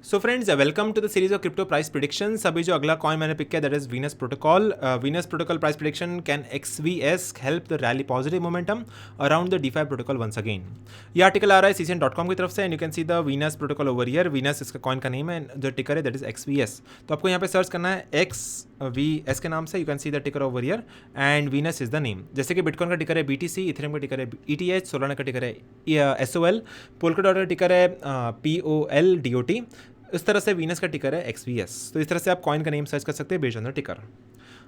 So friends, welcome to the series of crypto price predictions. अभी जो अगला coin मैंने पिक किया that is Venus protocol. Venus protocol price prediction, can XVS help the rally positive momentum around the DeFi protocol once again. ये article आ रहा है CCN.com की तरफ से and you can see the Venus protocol over here. Venus इसका coin का name है, जो टिकर है दैट इज XVS। तो आपको यहाँ पे सर्च करना है XVS के नाम से। यू कैन सी द टिकर over here and Venus is the name. जैसे कि बिटकॉइन का टिकर है BTC, इथेरियम का टिकर है ETH, सोलाना का टिकर है SOL, पोल्काडॉट का टिकर है POLDOT। इस तरह से वीनस का टिकर है XVS। तो इस तरह से आप कॉइन का नेम सर्च कर सकते हैं बेस्ड ऑन द टिकर।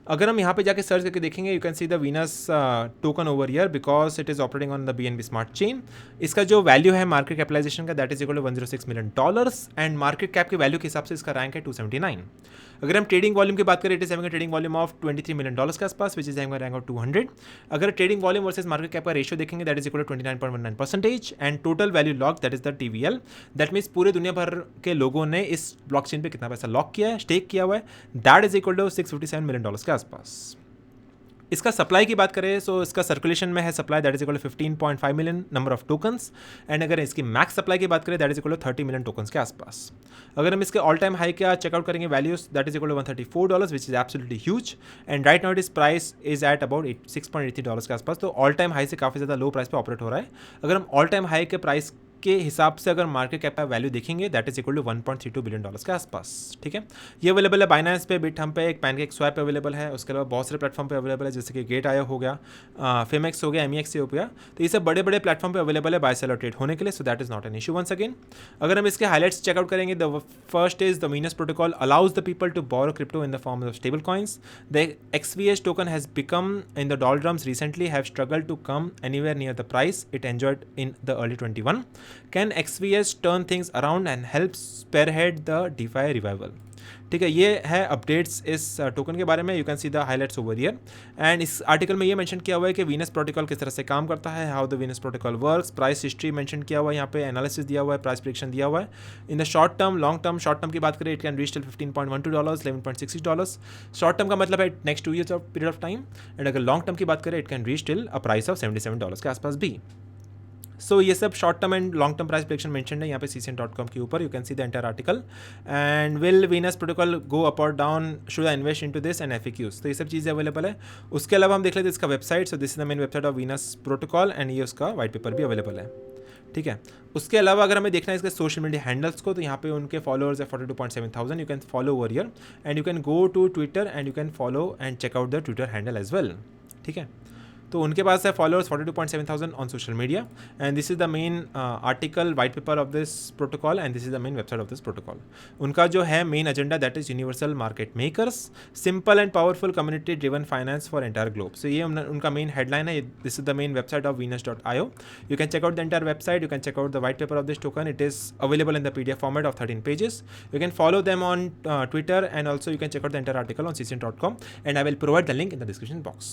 अगर हम यहाँ पे जाके सर्च करके देखेंगे, you can see the Venus token over here because it is operating on the BNB smart chain. इसका जो वैल्यू है मार्केट कैपिटलाइजेशन का that is equal to $106 million and market cap के वैल्यू के हिसाब से इसका रैंक है 279। अगर हम ट्रेडिंग वॉल्यूम की बात करें, it is having trading volume of $23 million के आसपास, which is having rank of 200। अगर trading volume versus market cap का रेशियो देखेंगे that is equal to 29.19% and total value lock that is the TVL। That means पूरे दुनिया भर के लोगों ने इस ब्लॉकचेन पे कितना पैसा लॉक किया है, स्टेक किया हुआ है, that is equal to $657 million के आसपास। इसका सप्लाई की बात करें सो इसका सर्कुलेशन में है supply that is equal to 15.5 million number of tokens and अगर इसकी मैक्स सप्लाई की बात करें that is equal to 30 million tokens के आसपास। अगर हम इसके ऑल टाइम हाई का चेकआउट करेंगे values that is equal to $134 which is absolutely huge and right now it price is at about $6.83 के आसपास। तो ऑल टाइम हाई से काफ़ी ज़्यादा लो प्राइस पे ऑपरेट हो रहा है। अगर हम ऑल टाइम हाई के प्राइस के हिसाब से अगर मार्केट कैप का वैल्यू देखेंगे that is equal to $1.32 billion के आसपास। ठीक है, ये अवेलेबल है बाइनेंस पे, बिटहम पे, एक पैनकेक स्वैप पे अवेलेबल है। उसके अलावा बहुत सारे प्लेटफॉर्म पे अवेलेबल है जैसे कि गेट आयो हो गया, फेमेक्स हो गया, MEX हो गया। तो ये सब बड़े बड़े प्लेटफॉर्म पे अवेलेबल है बाय सेल और ट्रेड होने के लिए। So that is not an issue once again. अगर हम इसके हाईलाइट्स चेकआउट करेंगे, the first is the Venus protocol allows the people to borrow crypto in the form of stable coins. The XVS token has become in the doldrums recently, have struggled to come anywhere near the price it enjoyed in the early 21। Can XVS turn things around and help spearhead the DeFi revival? ठीक है, ये है updates इस token के बारे में। You can see the highlights over here and इस article में ये मेंशन किया हुआ है कि वीनस प्रोटोकॉल किस तरह से काम करता है, how the Venus protocol works, price history mention किया हुआ है, यहाँ पे एनालिसिस दिया हुआ है, प्राइस प्रेडिक्शन दिया हुआ है। In the short term, long term, short term की बात करें it can reach till $15.12, $11.60। Short term का मतलब है next 2 years of period of time and अगर लॉन्ग टर्म की बात करें it can reach till a price of $77 के आसपास भी। सो ये सब short term and long term price prediction mention है यहाँ पे CCN.com के ऊपर। You can see the entire article and will Venus protocol go up और down, should I invest into this and FAQs। तो ये सब चीज़ें अवेलेबल है। उसके अलावा हम देख लेते हैं इसका website. So this is the main website of Venus protocol and ये उसका वाइट पेपर भी अवेलेबल है। ठीक है, उसके अलावा अगर हमें देखना है इसके सोशल मीडिया हैंडल्स को, तो यहाँ पे उनके फॉलोअर्स है 42.7 thousand. You can follow over here and you can go to Twitter and you can follow and check out the Twitter handle as well. ठीक है, तो उनके पास है followers 42.7 thousand on social media and this is the main article white paper of this protocol and this is the main website of this protocol. उनका जो है main agenda that is universal market makers, simple and powerful community driven finance for entire globe. So ये उनका main headline है। This is the main website of Venus.io। You can check out the entire website, you can check out the white paper of this token. It is available in the PDF format of 13 pages. You can follow them on Twitter and also you can check out the entire article on CCN.com and I will provide the link in the description box.